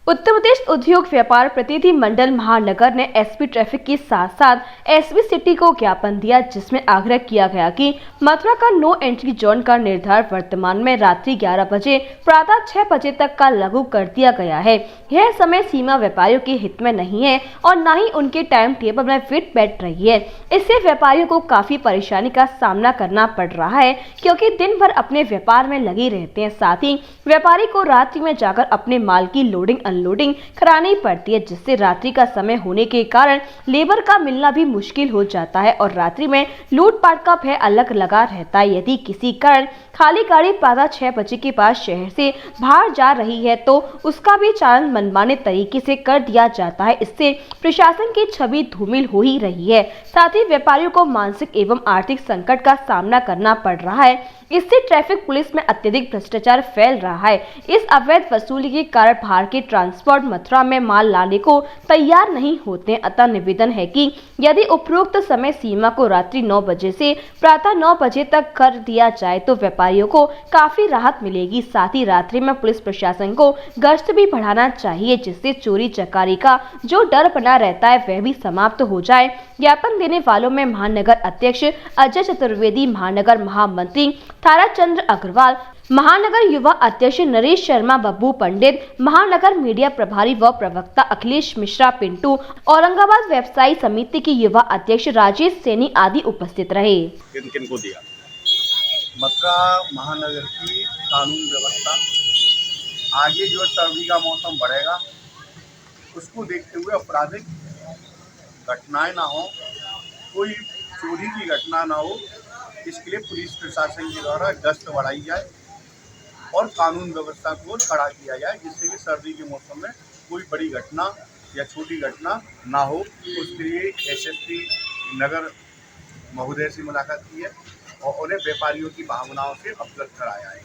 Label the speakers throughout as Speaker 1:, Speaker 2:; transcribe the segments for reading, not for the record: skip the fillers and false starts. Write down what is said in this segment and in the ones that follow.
Speaker 1: उत्तर प्रदेश उद्योग व्यापार प्रतिनिधि मंडल महानगर ने एसपी ट्रैफिक के साथ साथ एसपी सिटी को ज्ञापन दिया, जिसमें आग्रह किया गया कि मथुरा का नो एंट्री जोन का निर्धारण वर्तमान में रात्रि 11 बजे प्रातः 6 बजे तक का लागू कर दिया गया है। यह समय सीमा व्यापारियों के हित में नहीं है और न ही उनके टाइम टेबल में फिट बैठ रही है। इससे व्यापारियों को काफी परेशानी का सामना करना पड़ रहा है, क्योंकि दिन भर अपने व्यापार में लगे रहते हैं। साथ ही व्यापारी को रात्रि में जाकर अपने माल की लोडिंग अनलोडिंग करानी पड़ती है, जिससे रात्रि का समय होने के कारण लेबर का मिलना भी मुश्किल हो जाता है और रात्रि में लूटपाट का भय अलग लगा रहता है। यदि किसी कारण खाली गाड़ी प्रातः 6 बजे के बाद शहर से बाहर जा रही है तो उसका भी चालान मनमाने तरीके से कर दिया जाता है। इससे प्रशासन की छवि धूमिल हो ही रही है। साथ ही व्यापारियों को मानसिक एवं आर्थिक संकट का सामना करना पड़ रहा है। इससे ट्रैफिक पुलिस में अत्यधिक भ्रष्टाचार फैल रहा है। इस अवैध वसूली के कारण बाहर के ट्रांसपोर्ट मथुरा में माल लाने को तैयार नहीं होते। अतः निवेदन है कि यदि उपरोक्त समय सीमा को रात्रि 9 बजे से प्रातः 9 बजे तक कर दिया जाए तो व्यापारियों को काफी राहत मिलेगी। साथ ही रात्रि में पुलिस प्रशासन को गश्त भी बढ़ाना चाहिए, जिससे चोरी चकारी का जो डर बना रहता है वह भी समाप्त हो जाए। ज्ञापन देने वालों में महानगर अध्यक्ष अजय चतुर्वेदी, महानगर महामंत्री ताराचंद्र अग्रवाल, महानगर युवा अध्यक्ष नरेश शर्मा, बब्बू पंडित, महानगर मीडिया प्रभारी व प्रवक्ता अखिलेश मिश्रा पिंटू, औरंगाबाद व्यवसायी समिति के युवा अध्यक्ष राजेश सैनी आदि उपस्थित रहे।
Speaker 2: किन को दिया?
Speaker 3: मथुरा महानगर की कानून व्यवस्था आगे जो सर्दी का मौसम बढ़ेगा उसको देखते हुए आपराधिक घटनाएं ना हो, कोई चोरी की घटना ना हो, इसके लिए पुलिस प्रशासन के द्वारा गश्त बढ़ाई जाए और कानून व्यवस्था को कड़ा किया जाए, जिससे कि सर्दी के मौसम में कोई बड़ी घटना या छोटी घटना ना हो। उसके लिए एसएसपी नगर महोदय से मुलाकात की है और उन्हें व्यापारियों की भावनाओं से अवगत कराया है।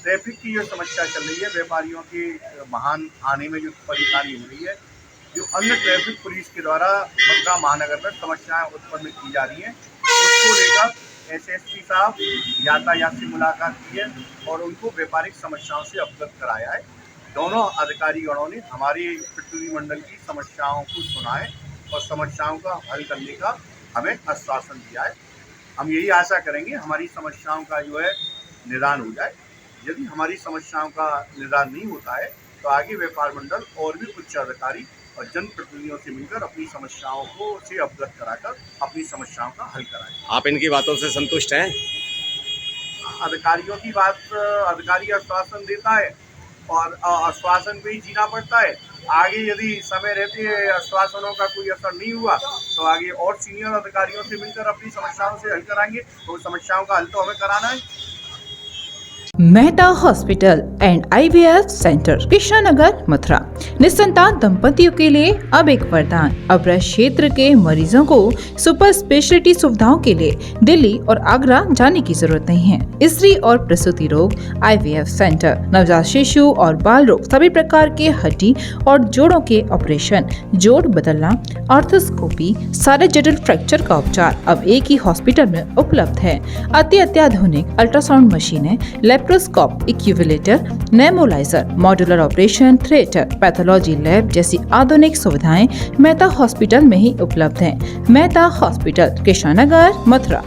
Speaker 3: ट्रैफिक की जो समस्या चल रही है, व्यापारियों के वाहन आने में जो परेशानी हो रही है, जो अन्य ट्रैफिक पुलिस के द्वारा मथुरा महानगर में समस्याएं उत्पन्न की जा रही हैं, उसको लेकर एसएसपी साहब यातायात से मुलाकात की है और उनको व्यापारिक समस्याओं से अवगत कराया है। दोनों अधिकारीगणों ने हमारे प्रतिनिधिमंडल की समस्याओं को सुना है और समस्याओं का हल करने का हमें आश्वासन दिया है। हम यही आशा करेंगे हमारी समस्याओं का जो है निदान हो जाए। यदि हमारी समस्याओं का निदान नहीं होता है तो आगे व्यापार मंडल और भी उच्च अधिकारी और जनप्रतिनिधियों से मिलकर अपनी समस्याओं को से अवगत कराकर अपनी समस्याओं का हल कराएं।
Speaker 2: आप इनकी बातों से संतुष्ट हैं?
Speaker 3: अधिकारियों की बात, अधिकारी आश्वासन देता है और आश्वासन पे ही जीना पड़ता है। आगे यदि समय रहते आश्वासनों का कोई असर नहीं हुआ तो आगे और सीनियर अधिकारियों से मिलकर अपनी समस्याओं से हल कराएंगे। तो समस्याओं का हल तो हमें कराना है।
Speaker 4: Mehta hospital and IVF centre, Krishnanagar, Mathura. निसंतान दंपतियों के लिए अब एक वरदान। अब क्षेत्र के मरीजों को सुपर स्पेशलिटी सुविधाओं के लिए दिल्ली और आगरा जाने की जरूरत नहीं है। स्त्री और प्रसूति रोग IVF सेंटर, नवजात शिशु और बाल रोग, सभी प्रकार के हड्डी और जोड़ों के ऑपरेशन, जोड़ बदलना, आर्थोस्कोपी, सारे जटिल फ्रैक्चर का उपचार अब एक ही हॉस्पिटल में उपलब्ध है। अत्याधुनिक अल्ट्रासाउंड मशीनें, laparoscope, incubator, nebuliser, modular operation theatre, pathology lab जैसी आधुनिक सुविधाएं मेहता हॉस्पिटल में ही उपलब्ध हैं। मेहता हॉस्पिटल, कृष्णानगर, मथुरा।